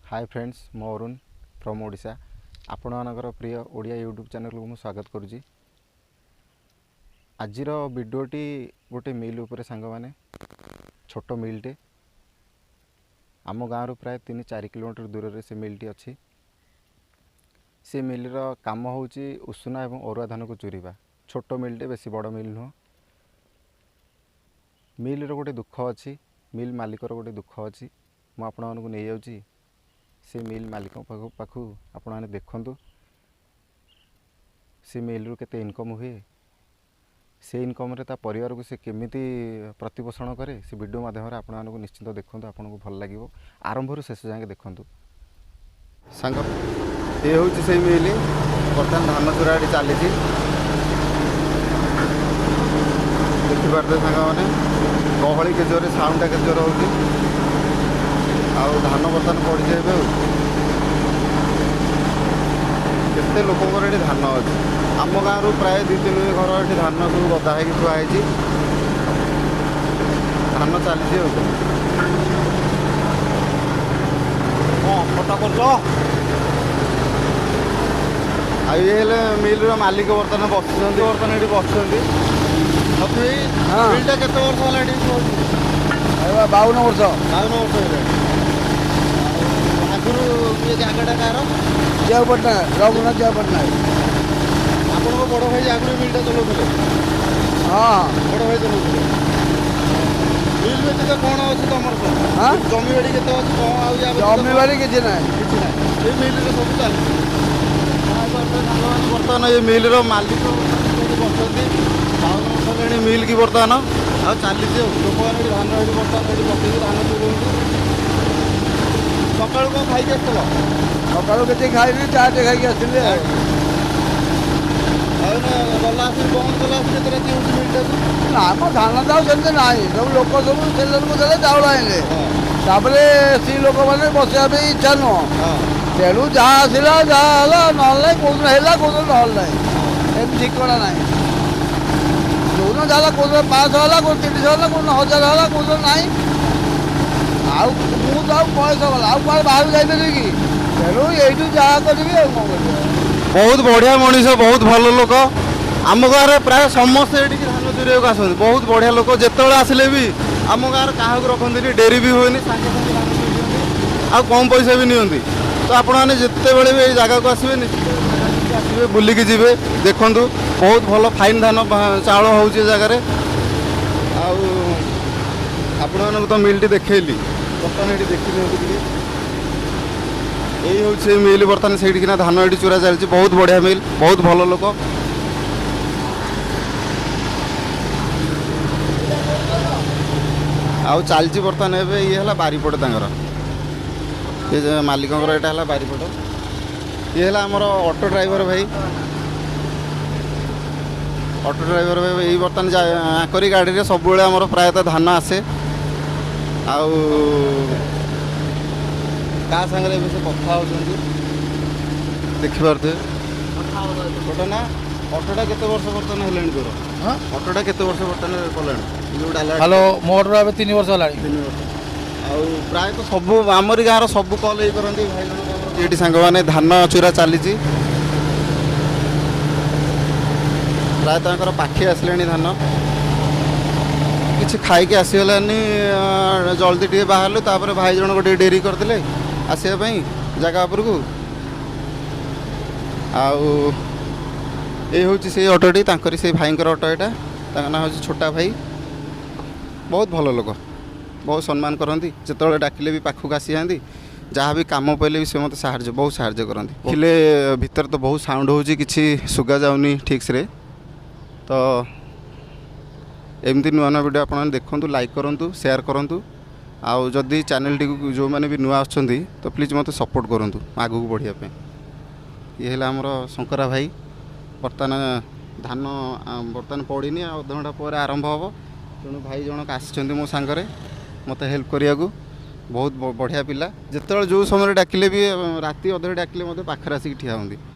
Hi friends मो Arun from Odisha आपण मानकर प्रिय ओडिया यूट्यूब चैनल को मु स्वागत करुच्ची। आजिर वीडियोटी गोटे मिल उपरे सांग माने छोट मिलटे आम गाँव प्राय 3-4 किलोमीटर दूर रे से मिलटी अच्छी। से मिल रो काम होउची उषुना एवं अरुआ धान को चुरीबा। छोट मिलटे बेसी बड़ मिल नुह। मिल रो गोटे दुख अच्छी, मिल मालिकर गोटे दुख अच्छी। मु आपण मानकु नै जाउची से मिल मालिक पाखु आपण मैंने देखु से मिल रु केते इनकम हुए, से इनकम रे ता परिवार को से केमिति प्रतिपोषण करे से वीडियो माध्यम रे आपण मानकु निश्चित देखु। आपन को भल लागिवो, आरंभ रु शेष जाके देखु। सांग ये होची से मिल बर्तमान धान चुराटी चली देखि पारते सांग माने गहली के जोरे साउंड के जोर होची आउ धान बर्तमान पड़ जाए केते लोक ये धान अच्छे। आम गाँव प्राय 2-3 घर ये धान सब गदा हो थुआई धान चली ये मिल मालिक बर्तमान बर्तमान ये बसुँच मिलटा केते वर्ष है 52 वर्ष आगुरी ये जगटा कार जयपटना रघुनाथ जयपटना आप बड़ भाई आगुरी मिलटा चलाते? हाँ बड़ भाई चलाते। मिल व्यतीत कौन अच्छी तुम जमी बाड़ी के जमी बाड़ी किसी ना ये मिल सब चलती बर्तमान ये मिल मालिक बसती मिल की बर्तमान आ चली लोक मैंने धान बर्तमान पकड़ धान चुराती। सका कौन खाई आसल? सका के खाई चाटे खाई आसते गला बंद कला ना मो धान दाऊ सेमती ना सब लोक सब सीजन को देले चाउल आइले तापर स्त्री लोक मैंने बसवा इच्छा नुह तेणु जहाँ आसला जहाँ ना कौन है कौन ना एम ठिकना ना जो जहाँ कौन 500 है कौन 300 है कौन 1000 है कौन ना पैसा गला आगे बाहर जाइए कि तेणु यू जहाँ करी बहुत बढ़िया मनीष बहुत भल लोक। आम गाँव में प्राय समस्ते ये धान चुराक आस बहुत बढ़िया लोक जिते आसिले भी आम गाँव क्या रखते डेरी भी हुए आ कम पैसा भी नि तो आपण मैंने जिते बड़े भी जगह को आसवे आसवे बुलिकी जी देखु बहुत भल फाइन धान चाउल हो जगार आपण मानक तो मिलटी देखली बर्तमान ये देखी यही हूँ मिल बर्तमान से धान ये चुरा चलती बहुत बढ़िया मिल बहुत भल लोक। आउ चलती बर्तमान ये है बारीपट ये मालिक यहाँ बारीपट ये है आमर ऑटो ड्राइवर भाई यही बर्तमान करी गाड़ी सब आमर प्रायतः धान आसे आउ क्या सागर से कथा हो देखिपारे छोटा ना ऑटोटा केते वर्ष बर्तमान है तोर ऑटोटा केते वर्ष बर्तमान कला हेलो मोटर अब 3 वर्ष है 3 वर्ष आउ प्राय तो सब आमरी गाँव सब कल ये करती भाई ये सांग मैंने धान चुरा चली प्रायतः पाखे आसले धान किसी खाई आसीगलानी जल्दी टे बाहर तापर भाई जन गोटे डेरी करते आसवाई जगह उपरकू ये हूँ से ऑटोटी से भाई ऑटो यहाँ ना हूँ छोटा भाई बहुत भल लोक बहुत सम्मान करती जिते डाकिले भी पाखक आसी जाती जहाँ भी कम पड़े भी से मत बहुत साहाଯ୍य करती खिले भीतर तो बहुत साउंड हो सुगा जाऊनी ठीक से तो एमती नुआ नुआ वीडियो आप देखु लाइक करूँ शेयर करूँ आउ जदि चैनल टी जो मैंने भी नुआ आछंती तो प्लीज मत सपोर्ट करूँ आगू को बढ़िया ये है आमर शंकरा भाई बर्तमान धान बर्तमान पड़नी अध घंटा पर आरंभ हम तेणु भाई जनक आसी मो सांगरे मत हेल्प करिया बहुत बढ़िया पिला जिते जो समय डाकिले भी राति अधे डाकिले पाखे आसिक ठिया होंगी।